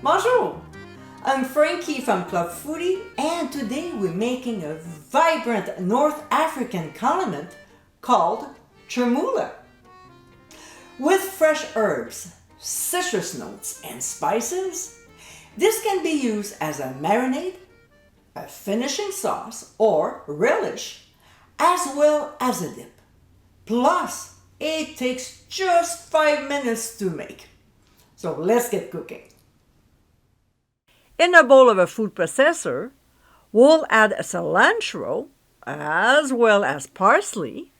Bonjour! I'm Frankie from Club Foodie, and today we're making a vibrant North African condiment called Chermoula. With fresh herbs, citrus notes, and spices, this can be used as a marinade, a finishing sauce, or relish, as well as a dip. Plus, it takes just 5 minutes to make. So let's get cooking. In a bowl of a food processor, we'll add a cilantro as well as parsley,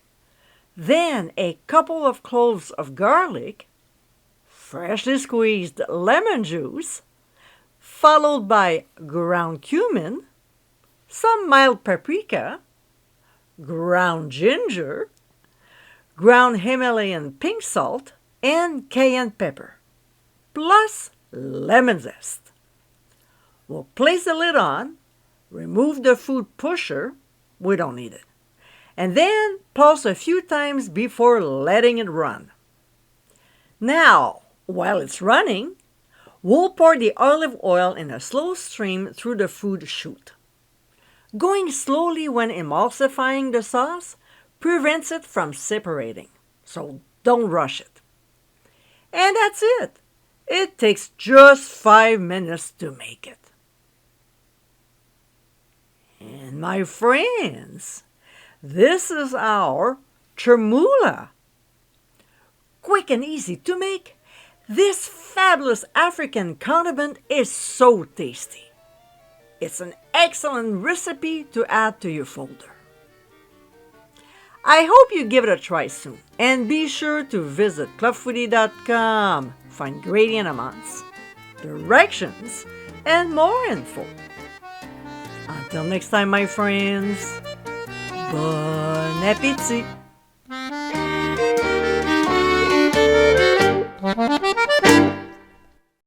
then a couple of cloves of garlic, freshly squeezed lemon juice, followed by ground cumin, some mild paprika, ground ginger, ground Himalayan pink salt, and cayenne pepper, plus lemon zest. We'll place the lid on, remove the food pusher, we don't need it, and then pulse a few times before letting it run. Now, while it's running, we'll pour the olive oil in a slow stream through the food chute. Going slowly when emulsifying the sauce prevents it from separating, so don't rush it. And that's it. It takes just 5 minutes to make it. And my friends, this is our Chermoula. Quick and easy to make, this fabulous African condiment is so tasty. It's an excellent recipe to add to your folder. I hope you give it a try soon, and be sure to visit clubfoodie.com for ingredient amounts, directions, and more info. Until next time, my friends, bon appétit!